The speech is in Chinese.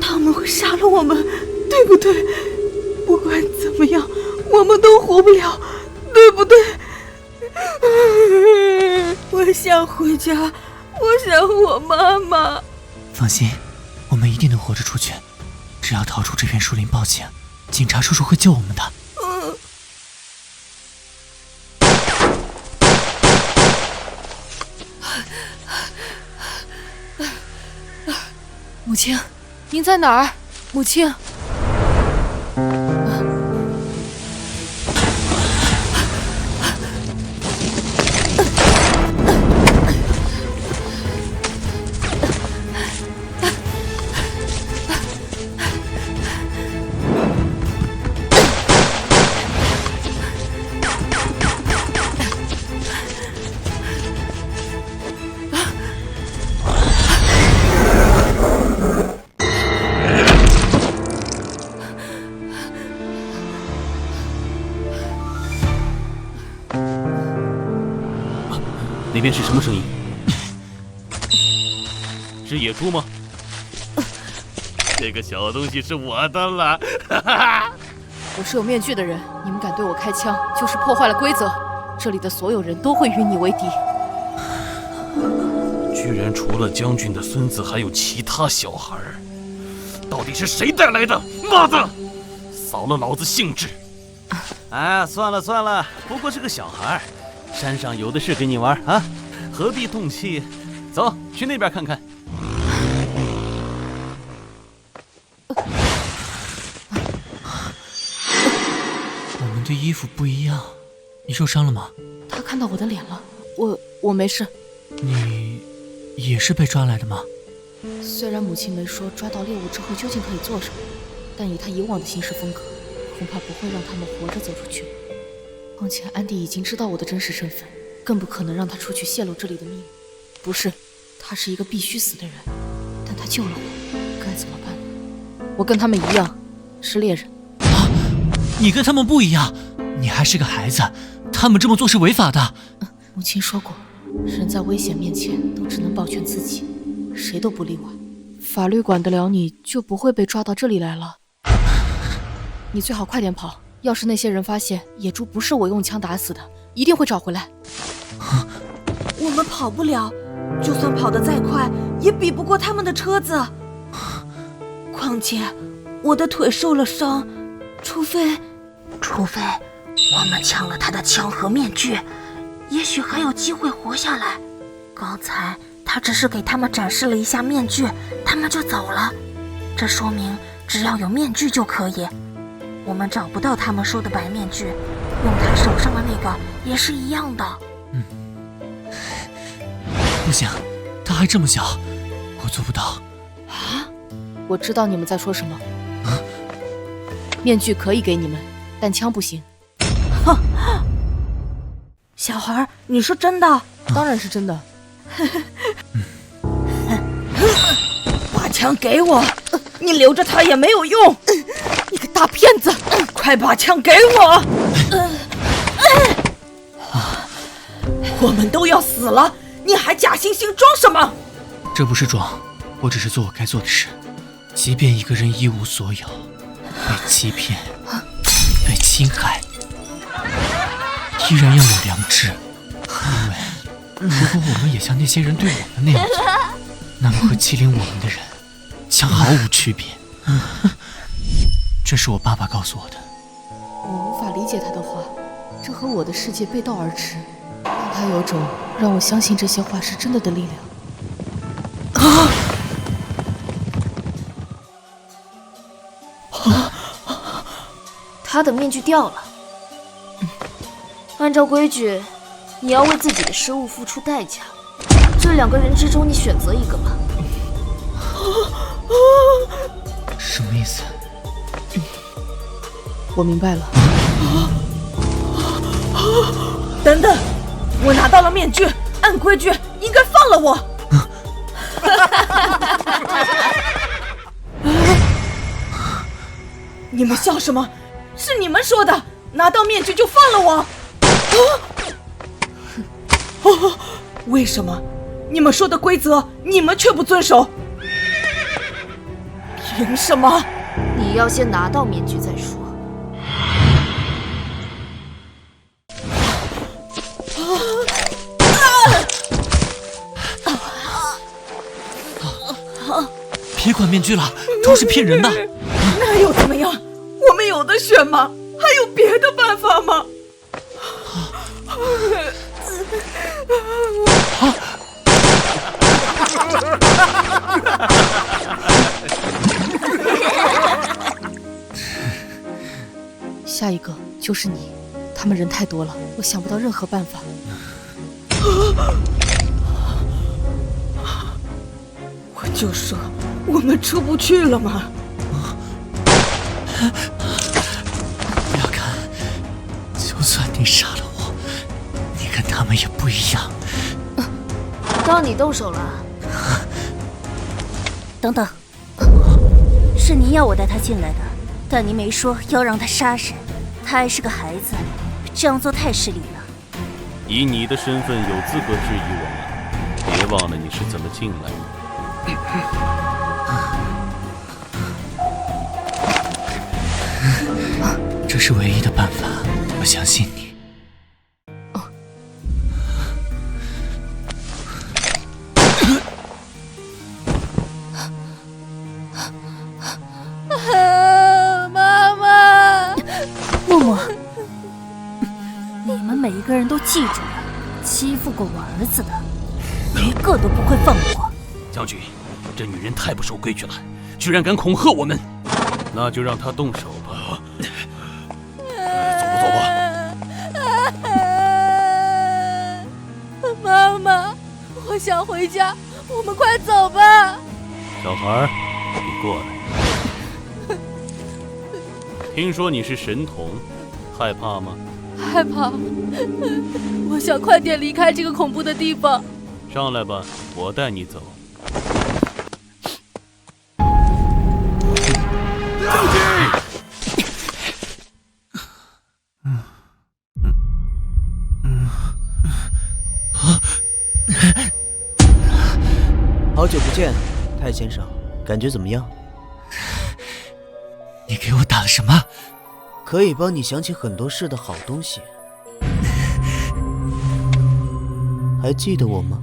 他们会杀了我们，对不对？不管怎么样，我们都活不了，对不对？我想回家，我想我妈妈。放心，我们一定能活着出去。只要逃出这片树林报警，警察叔叔会救我们的。母亲，您在哪儿？母亲。那边是什么声音？是野猪吗？这个小东西是我的了！我是有面具的人，你们敢对我开枪，就是破坏了规则。这里的所有人都会与你为敌。居然除了将军的孙子，还有其他小孩，到底是谁带来的？妈的，扫了老子兴致！哎，算了算了，不过是个小孩，山上有的是给你玩啊，何必动气？走，去那边看看。我们的衣服不一样，你受伤了吗？他看到我的脸了，我没事。你也是被抓来的吗？虽然母亲没说抓到猎物之后究竟可以做什么，但以他以往的行事风格，恐怕不会让他们活着走出去。况且安迪已经知道我的真实身份，更不可能让他出去泄露这里的秘密。不是，他是一个必须死的人，但他救了我，该怎么办呢？我跟他们一样，是猎人。啊！你跟他们不一样，你还是个孩子，他们这么做是违法的。母亲说过，人在危险面前都只能保全自己，谁都不例外。法律管得了你，就不会被抓到这里来了。你最好快点跑，要是那些人发现野猪不是我用枪打死的，一定会找回来。我们跑不了，就算跑得再快，也比不过他们的车子。况且我的腿受了伤，除非我们抢了他的枪和面具，也许还有机会活下来。刚才他只是给他们展示了一下面具，他们就走了。这说明只要有面具就可以。我们找不到他们说的白面具，用他手上的那个也是一样的。不行，他还这么小，我做不到。啊？我知道你们在说什么。面具可以给你们，但枪不行。哼！小孩，你说真的？当然是真的。把枪给我！你留着它也没有用！你个大骗子！快把枪给我！我们都要死了，你还假惺惺装什么？这不是装，我只是做我该做的事。即便一个人一无所有，被欺骗，被侵害，依然要有良知。因为如果我们也像那些人对我们那样做，那么和欺凌我们的人将毫无区别。这是我爸爸告诉我的。我无法理解他的话，这和我的世界背道而驰，但他有种让我相信这些话是真的的力量。他的面具掉了。按照规矩，你要为自己的失误付出代价。这两个人之中，你选择一个吧。什么意思？我明白了。等等，我拿到了面具，按规矩应该放了我。你们笑什么？是你们说的，拿到面具就放了我。为什么？你们说的规则，你们却不遵守？凭什么？你要先拿到面具再说。别管面具了，都是骗人的。那又怎么样？我们有的选吗？还有别的办法吗？下一个就是你，他们人太多了，我想不到任何办法。我就说我们出不去了吗？不要看，就算你杀了我，你跟他们也不一样。到你动手了。等等，是您要我带他进来的，但您没说要让他杀人，他还是个孩子，这样做太失礼了。以你的身份有资格质疑我吗？别忘了你是怎么进来的。这是唯一的办法，我相信你。妈妈，默默，你们每一个人都记住了，欺负过我儿子的，一个都不会放过。将军，这女人太不守规矩了，居然敢恐吓我们，那就让她动手吧。走不走吧？妈妈，我想回家，我们快走吧。小孩，你过来。听说你是神童，害怕吗？害怕，我想快点离开这个恐怖的地方。上来吧，我带你走。好久不见，太先生，感觉怎么样？你给我打了什么？可以帮你想起很多事的好东西。还记得我吗？